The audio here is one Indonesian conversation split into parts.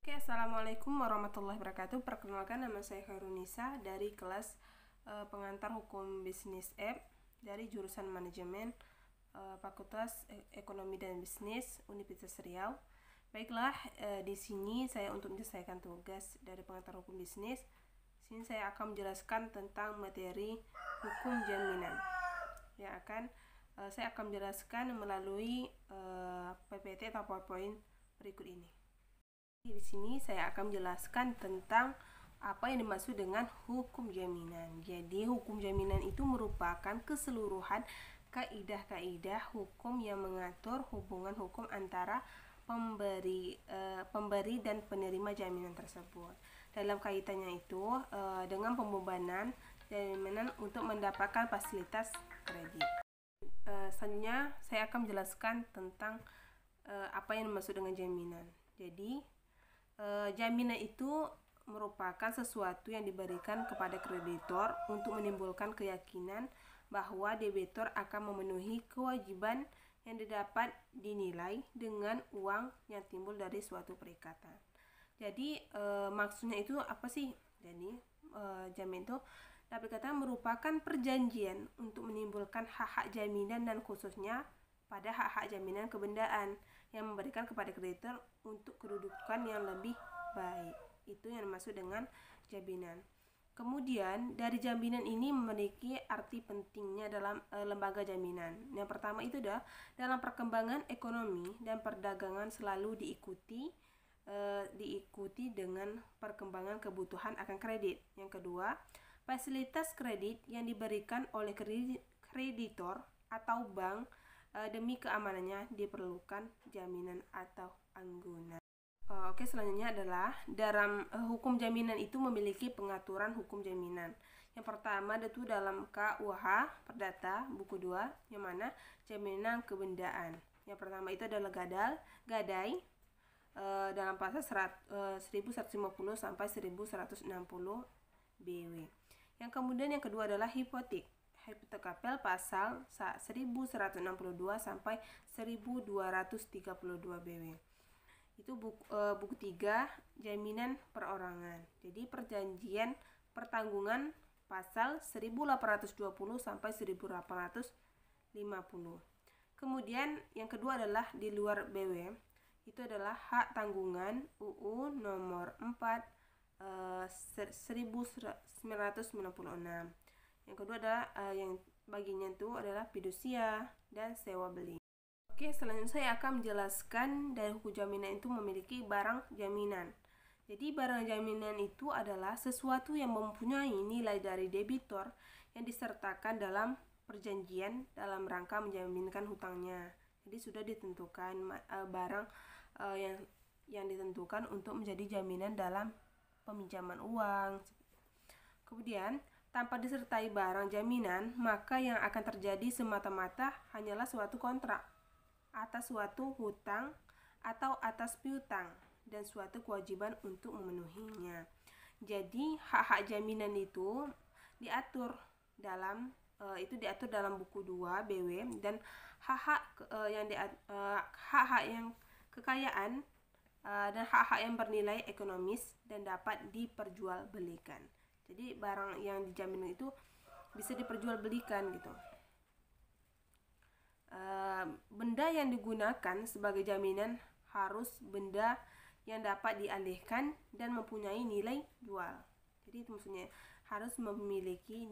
Oke, assalamualaikum warahmatullahi wabarakatuh. Perkenalkan, nama saya Khairunisa dari kelas pengantar hukum bisnis App dari jurusan manajemen Fakultas Ekonomi dan Bisnis Universitas Riau. Baiklah, di sini saya untuk menyelesaikan tugas dari pengantar hukum bisnis. Sini saya akan menjelaskan tentang materi hukum jaminan. Saya akan menjelaskan melalui PPT atau PowerPoint berikut ini. Di sini saya akan menjelaskan tentang apa yang dimaksud dengan hukum jaminan. Jadi, hukum jaminan itu merupakan keseluruhan kaidah-kaidah hukum yang mengatur hubungan hukum antara pemberi dan penerima jaminan tersebut. Dalam kaitannya itu dengan pembebanan jaminan untuk mendapatkan fasilitas kredit. Selanjutnya saya akan menjelaskan tentang apa yang dimaksud dengan jaminan. Jadi, jaminan itu merupakan sesuatu yang diberikan kepada kreditor untuk menimbulkan keyakinan bahwa debitur akan memenuhi kewajiban yang didapat dinilai dengan uang yang timbul dari suatu perikatan. Jadi maksudnya itu apa sih? Jadi jaminan itu dapat dikatakan merupakan perjanjian untuk menimbulkan hak-hak jaminan dan khususnya pada hak-hak jaminan kebendaan yang memberikan kepada kreditor untuk kedudukan yang lebih baik. Itu yang dimaksud dengan jaminan. Kemudian dari jaminan ini memiliki arti pentingnya dalam lembaga jaminan. Yang pertama itu adalah dalam perkembangan ekonomi dan perdagangan selalu diikuti dengan perkembangan kebutuhan akan kredit. Yang kedua, fasilitas kredit yang diberikan oleh kreditor atau bank demi keamanannya diperlukan jaminan atau anggunan. Oke, selanjutnya adalah dalam hukum jaminan itu memiliki pengaturan hukum jaminan. Yang pertama itu dalam KUH Perdata buku 2 yang mana jaminan kebendaan. Yang pertama itu adalah gadai dalam pasal 1150 sampai 1160 BW. Yang kemudian yang kedua adalah hipotek kapel pasal 1162 sampai 1232 BW. Itu buku 3 jaminan perorangan. Jadi perjanjian pertanggungan pasal 1820 sampai 1850. Kemudian yang kedua adalah di luar BW. Itu adalah hak tanggungan UU nomor 4 1996. Yang kedua adalah yang baginya itu adalah fidusia dan sewa beli. Oke, selanjutnya saya akan menjelaskan dari hukum jaminan itu memiliki barang jaminan. Jadi barang jaminan itu adalah sesuatu yang mempunyai nilai dari debitur yang disertakan dalam perjanjian dalam rangka menjaminkan hutangnya. Jadi sudah ditentukan barang yang ditentukan untuk menjadi jaminan dalam peminjaman uang. Kemudian tanpa disertai barang jaminan, maka yang akan terjadi semata-mata hanyalah suatu kontrak atas suatu hutang atau atas piutang dan suatu kewajiban untuk memenuhinya. Jadi hak-hak jaminan itu diatur dalam buku 2 BW dan hak-hak yang kekayaan dan hak-hak yang bernilai ekonomis dan dapat diperjualbelikan. Jadi barang yang dijamin itu bisa diperjualbelikan gitu. Benda yang digunakan sebagai jaminan harus benda yang dapat dialihkan dan mempunyai nilai jual. Jadi itu maksudnya harus memiliki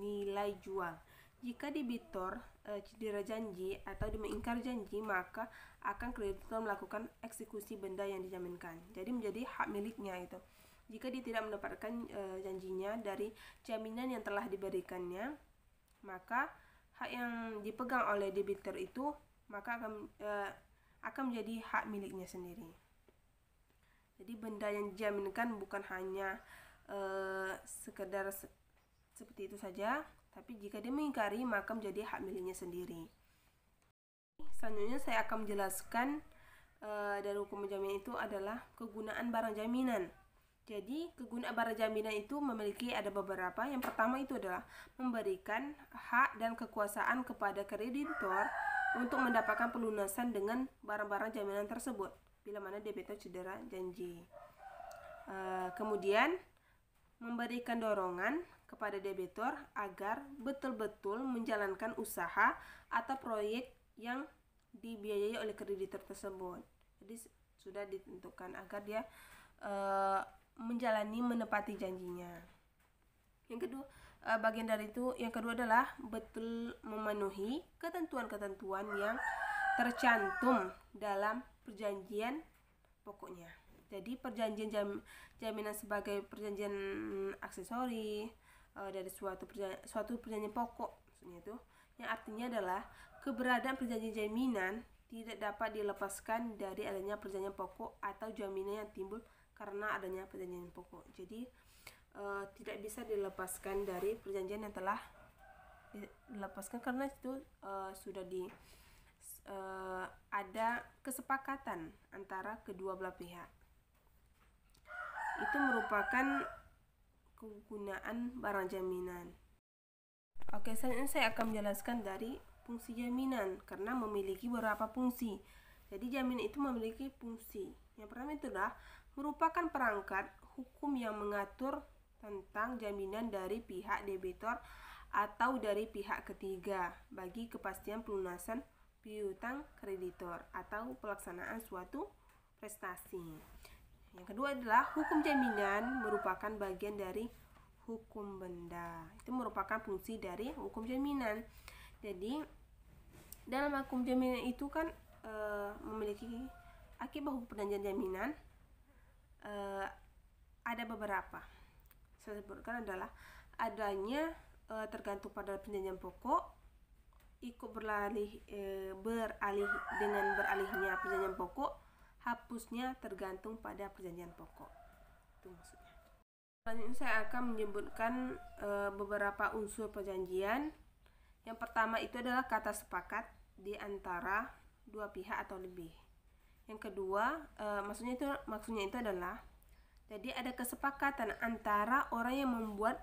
nilai jual. Jika debitur cedera janji atau mengingkar janji, maka akan kreditor melakukan eksekusi benda yang dijaminkan. Jadi menjadi hak miliknya itu. Jika dia tidak mendapatkan janjinya dari jaminan yang telah diberikannya, maka hak yang dipegang oleh debitur itu maka akan menjadi hak miliknya sendiri. Jadi benda yang dijaminkan bukan hanya sekedar seperti itu saja, tapi jika dia mengingkari maka menjadi hak miliknya sendiri. Selanjutnya saya akan menjelaskan dari hukum jaminan itu adalah kegunaan barang jaminan. Jadi kegunaan barang jaminan itu memiliki ada beberapa. Yang pertama itu adalah memberikan hak dan kekuasaan kepada kreditor untuk mendapatkan pelunasan dengan barang-barang jaminan tersebut. bila mana debitur cedera janji. Kemudian memberikan dorongan kepada debitur agar betul-betul menjalankan usaha atau proyek yang dibiayai oleh kreditur tersebut. Jadi sudah ditentukan agar dia menepati janjinya. Yang kedua, bagian dari itu yang kedua adalah betul memenuhi ketentuan-ketentuan yang tercantum dalam perjanjian pokoknya. Jadi perjanjian jaminan sebagai perjanjian aksesori dari suatu perjanjian pokok, maksudnya itu yang artinya adalah keberadaan perjanjian jaminan tidak dapat dilepaskan dari adanya perjanjian pokok atau jaminan yang timbul karena adanya perjanjian pokok. Jadi tidak bisa dilepaskan dari perjanjian yang telah dilepaskan karena itu sudah ada kesepakatan antara kedua belah pihak. Itu merupakan kegunaan barang jaminan. Oke, selanjutnya saya akan menjelaskan dari fungsi jaminan karena memiliki beberapa fungsi. Jadi jaminan itu memiliki fungsi. Yang pertama itulah merupakan perangkat hukum yang mengatur tentang jaminan dari pihak debitur atau dari pihak ketiga bagi kepastian pelunasan piutang kreditor atau pelaksanaan suatu prestasi. Yang kedua adalah hukum jaminan merupakan bagian dari hukum benda. Itu merupakan fungsi dari hukum jaminan. Jadi dalam hukum jaminan itu kan memiliki akibat hukum perjanjian jaminan ada beberapa. Saya sebutkan adalah adanya tergantung pada perjanjian pokok, ikut beralih dengan beralihnya perjanjian pokok, hapusnya tergantung pada perjanjian pokok. Itu maksudnya. Selanjutnya saya akan menyebutkan beberapa unsur perjanjian. Yang pertama itu adalah kata sepakat di antara dua pihak atau lebih. Yang kedua, maksudnya itu adalah jadi ada kesepakatan antara orang yang membuat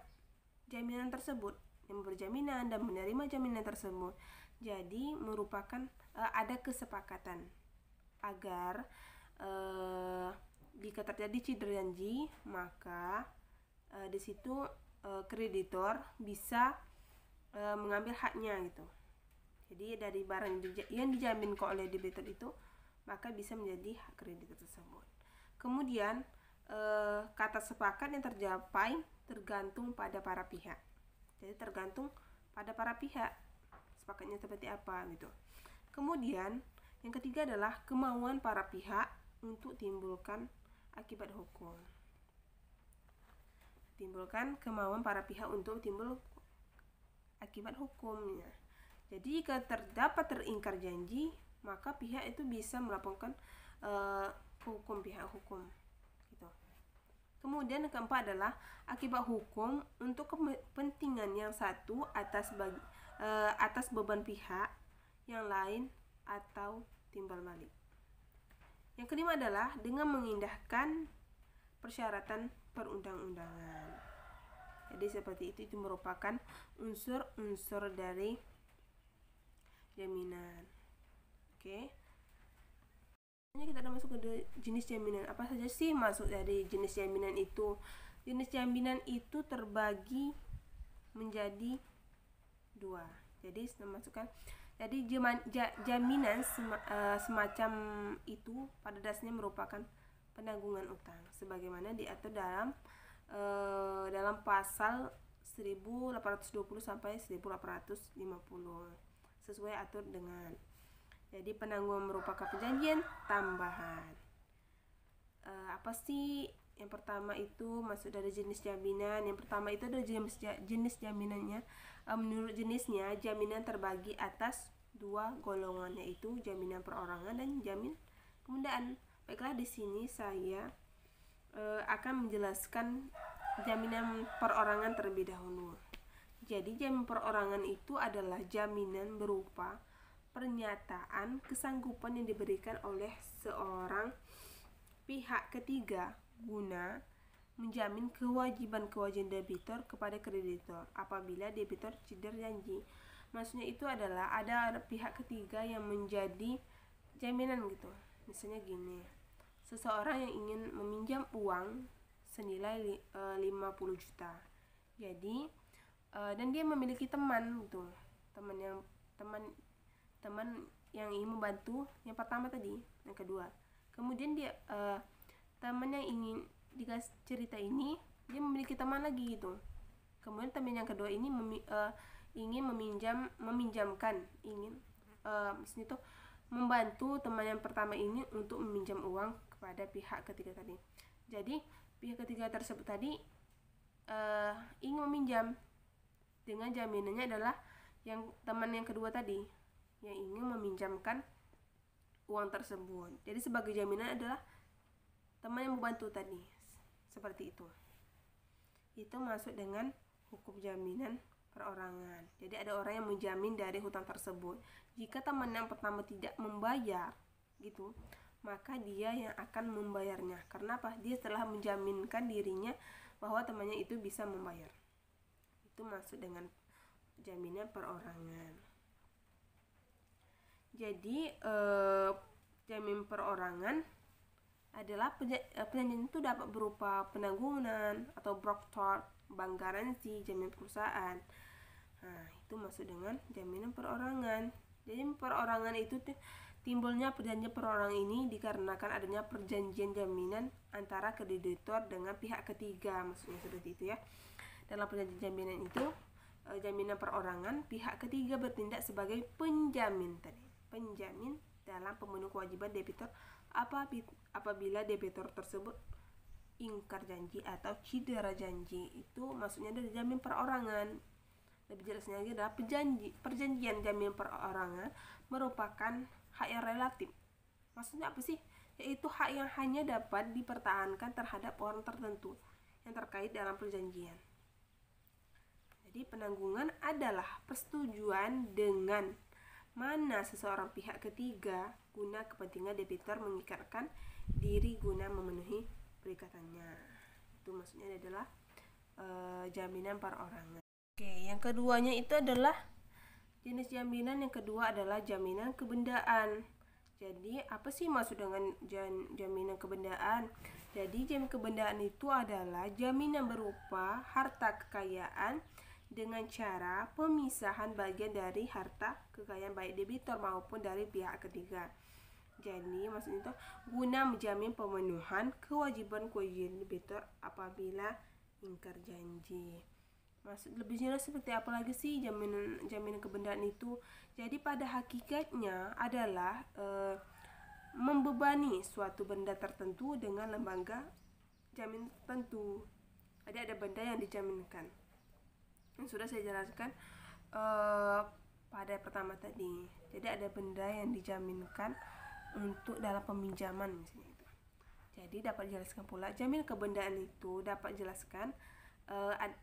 jaminan tersebut, yang memberi jaminan dan menerima jaminan tersebut. Jadi merupakan ada kesepakatan agar jika terjadi cedera janji, maka di situ kreditor bisa mengambil haknya gitu. Jadi dari barang yang dijaminkan oleh debitur itu, maka bisa menjadi hak kreditor tersebut. Kemudian kata sepakat yang tercapai tergantung pada para pihak. Jadi tergantung pada para pihak sepakatnya seperti apa gitu. Kemudian yang ketiga adalah kemauan para pihak untuk timbulkan akibat hukum. Timbulkan kemauan para pihak untuk timbul akibat hukumnya. Jadi jika terdapat teringkar janji, maka pihak itu bisa melaporkan hukum pihak hukum gitu. Kemudian yang keempat adalah akibat hukum untuk kepentingan yang satu atas beban pihak yang lain atau timbal balik. Yang kelima adalah dengan mengindahkan persyaratan perundang-undangan. Jadi seperti itu merupakan unsur-unsur dari jaminan. Oke. Kita akan masuk ke jenis jaminan. Apa saja sih maksud dari jenis jaminan itu? Jenis jaminan itu terbagi menjadi dua. Jadi masukkan. Jadi jaminan semacam itu pada dasarnya merupakan penanggungan utang sebagaimana diatur dalam pasal 1820 sampai 1850 sesuai atur dengan. Jadi penanggungan merupakan perjanjian tambahan. Apa sih yang pertama itu masuk dari jenis jaminan? Yang pertama itu adalah jenis jaminannya. Menurut jenisnya, jaminan terbagi atas dua golongan, yaitu jaminan perorangan dan jaminan penundaan. Baiklah, di sini saya akan menjelaskan jaminan perorangan terlebih dahulu. Jadi jaminan perorangan itu adalah jaminan berupa pernyataan kesanggupan yang diberikan oleh seorang pihak ketiga guna menjamin kewajiban-kewajiban debitur kepada kreditor apabila debitur cedera janji. Maksudnya itu adalah ada pihak ketiga yang menjadi jaminan gitu. Misalnya gini, seseorang yang ingin meminjam uang senilai 50 juta. Jadi dan dia memiliki teman gitu, teman yang ingin membantu yang pertama tadi, yang kedua. Kemudian dia teman yang ingin dikasih cerita ini, dia memiliki teman lagi gitu. Kemudian teman yang kedua ini ingin maksudnya tuh membantu teman yang pertama ini untuk meminjam uang kepada pihak ketiga tadi. Jadi pihak ketiga tersebut tadi ingin meminjam, dengan jaminannya adalah yang teman yang kedua tadi yang ingin meminjamkan uang tersebut. Jadi sebagai jaminan adalah teman yang membantu tadi, seperti itu. Itu masuk dengan hukum jaminan perorangan. Jadi ada orang yang menjamin dari hutang tersebut. Jika teman yang pertama tidak membayar gitu, maka dia yang akan membayarnya. Karena apa? Dia telah menjaminkan dirinya bahwa temannya itu bisa membayar. Itu masuk dengan jaminan perorangan. Jadi jaminan perorangan adalah perjanjian itu dapat berupa penanggungan atau broker, bank garansi, jaminan perusahaan. Nah, itu masuk dengan jaminan perorangan. Jadi perorangan itu timbulnya perjanjian perorangan ini dikarenakan adanya perjanjian jaminan antara kreditor dengan pihak ketiga, maksudnya seperti itu ya. Dalam perjanjian jaminan itu, jaminan perorangan, pihak ketiga bertindak sebagai penjamin dalam pemenuhan kewajiban debitur apabila debitur tersebut ingkar janji atau cedera janji. Itu maksudnya dari jaminan perorangan. Lebih jelasnya lagi adalah perjanjian jaminan perorangan merupakan hak yang relatif. Maksudnya apa sih? Yaitu hak yang hanya dapat dipertahankan terhadap orang tertentu yang terkait dalam perjanjian. Jadi penanggungan adalah persetujuan dengan mana seseorang pihak ketiga guna kepentingan debitur mengikatkan diri guna memenuhi perikatannya. Itu maksudnya adalah jaminan perorangan. Oke, yang keduanya itu adalah jenis jaminan yang kedua adalah jaminan kebendaan. Jadi apa sih maksud dengan jaminan kebendaan? Jadi jaminan kebendaan itu adalah jaminan berupa harta kekayaan dengan cara pemisahan bagian dari harta kekayaan baik debitur maupun dari pihak ketiga. Jadi maksudnya itu guna menjamin pemenuhan kewajiban debitur apabila ingkar janji. Maksud lebih jelas seperti apa lagi sih jaminan kebendaan itu? Jadi pada hakikatnya adalah membebani suatu benda tertentu dengan lembaga jamin tertentu. Jadi ada benda yang dijaminkan. Yang sudah saya jelaskan pada pertama tadi. Jadi ada benda yang dijaminkan untuk dalam peminjaman misalnya itu. Jadi dapat dijelaskan pula jaminan kebendaan itu dapat dijelaskan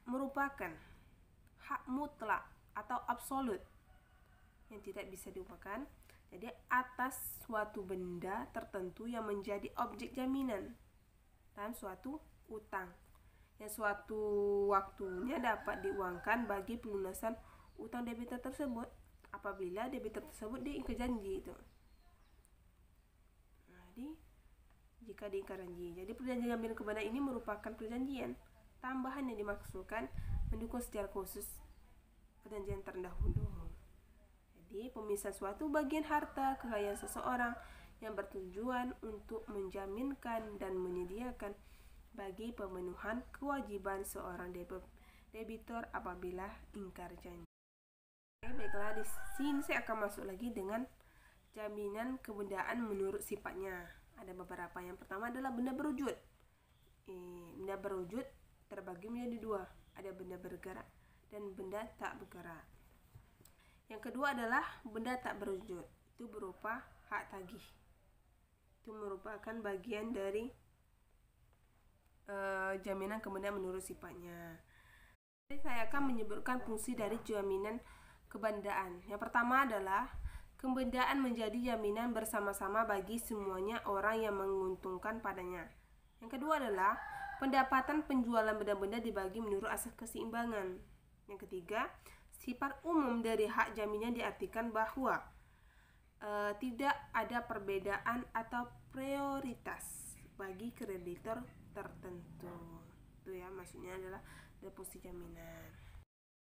merupakan hak mutlak atau absolut yang tidak bisa diubahkan. Jadi atas suatu benda tertentu yang menjadi objek jaminan dalam suatu utang yang suatu waktunya dapat diuangkan bagi pelunasan utang debitur tersebut apabila debitur tersebut diingkar janji itu. Jadi jika diingkar janji. Jadi perjanjian jaminan kebendaan ini merupakan perjanjian tambahan yang dimaksudkan mendukung secara khusus perjanjian terdahulu. Jadi pemisahan suatu bagian harta kekayaan seseorang yang bertujuan untuk menjaminkan dan menyediakan bagi pemenuhan kewajiban seorang debitur apabila ingkar janji. Baiklah, di sini saya akan masuk lagi dengan jaminan kebendaan menurut sifatnya. Ada beberapa. Yang pertama adalah benda berwujud. Benda berwujud terbagi menjadi dua, ada benda bergerak dan benda tak bergerak. Yang kedua adalah benda tak berwujud, itu berupa hak tagih. Itu merupakan bagian dari jaminan kebendaan menurut sifatnya. Jadi saya akan menyebutkan fungsi dari jaminan kebendaan. Yang pertama adalah kebendaan menjadi jaminan bersama-sama bagi semuanya orang yang menguntungkan padanya. Yang kedua adalah pendapatan penjualan benda-benda dibagi menurut asas keseimbangan. Yang ketiga, sifat umum dari hak jaminan diartikan bahwa tidak ada perbedaan atau prioritas bagi kreditor tertentu. Itu ya, maksudnya adalah deposito jaminan.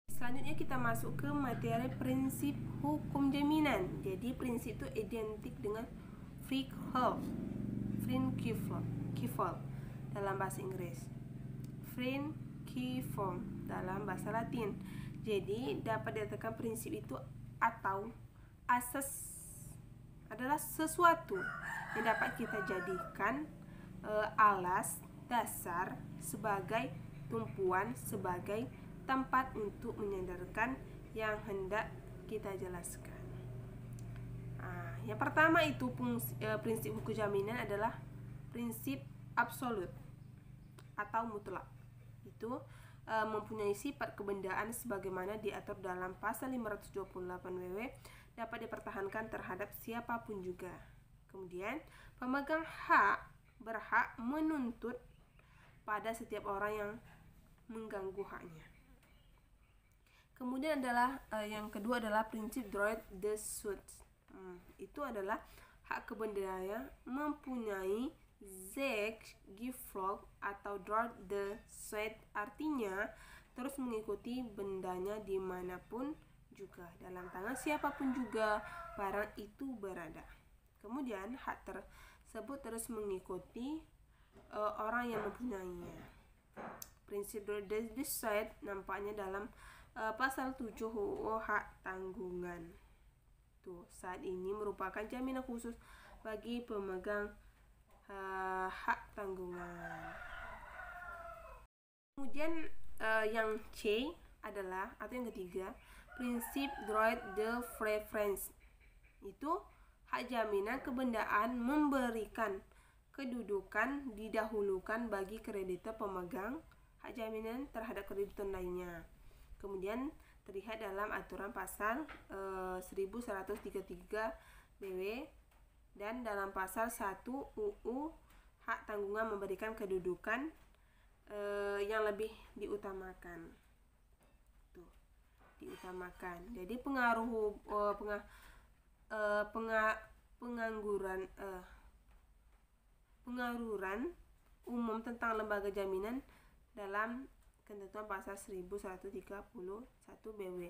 Selanjutnya kita masuk ke materi prinsip hukum jaminan. Jadi prinsip itu identik dengan Vrindkieval dalam bahasa Inggris, Vrindkieval dalam bahasa Latin. Jadi dapat dikatakan prinsip itu atau asas adalah sesuatu yang dapat kita jadikan alas dasar sebagai tumpuan, sebagai tempat untuk menyandarkan yang hendak kita jelaskan. Yang pertama itu prinsip hukum jaminan adalah prinsip absolut atau mutlak. Itu mempunyai sifat kebendaan sebagaimana diatur dalam pasal 528 WW, dapat dipertahankan terhadap siapapun juga. Kemudian pemegang hak berhak menuntut pada setiap orang yang mengganggu haknya. Kemudian adalah yang kedua adalah prinsip droit de suite. Itu adalah hak kebendaan mempunyai Zeggevolg atau droit de suite, artinya terus mengikuti bendanya dimanapun juga, dalam tangan siapapun juga barang itu berada. Kemudian hak tersebut terus mengikuti orang yang mempunyainya. Prinsip droit de suite nampaknya dalam pasal 7 UU hak tanggungan. Saat ini merupakan jaminan khusus bagi pemegang hak tanggungan. Kemudian yang C adalah, atau yang ketiga, prinsip droit de préférence. Itu hak jaminan kebendaan memberikan kedudukan didahulukan bagi kreditor pemegang hak jaminan terhadap kreditor lainnya. Kemudian terlihat dalam aturan pasal 1133 BW dan dalam pasal 1 UU hak tanggungan memberikan kedudukan yang lebih diutamakan. Diutamakan. Jadi pengaruran umum tentang lembaga jaminan dalam ketentuan pasal 1131 BW.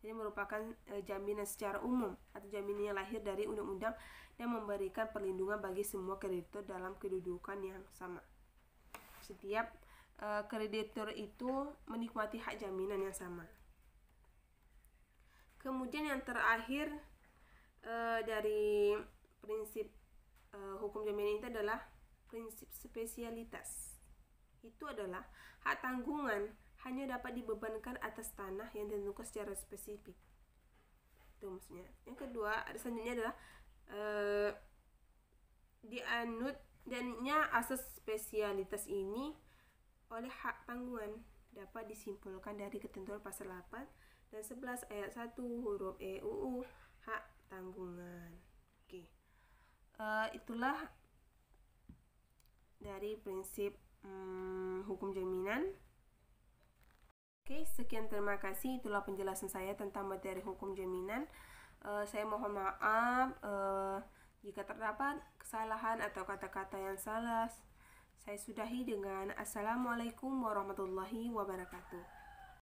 Jadi merupakan jaminan secara umum atau jaminan yang lahir dari undang-undang yang memberikan perlindungan bagi semua kreditor dalam kedudukan yang sama. Setiap kreditor itu menikmati hak jaminan yang sama. Kemudian yang terakhir dari prinsip hukum jaminan itu adalah prinsip spesialitas. Itu adalah hak tanggungan hanya dapat dibebankan atas tanah yang ditentukan secara spesifik. Itu maksudnya. Yang kedua, selanjutnya adalah dianut dannya asas spesialitas ini oleh hak tanggungan dapat disimpulkan dari ketentuan pasal 8 dan 11 ayat 1 huruf E UU hak tanggungan. Oke. Itulah dari prinsip hukum jaminan. Oke, sekian, terima kasih. Itulah penjelasan saya tentang materi hukum jaminan. Saya mohon maaf jika terdapat kesalahan atau kata-kata yang salah. Saya sudahi dengan Assalamualaikum warahmatullahi wabarakatuh.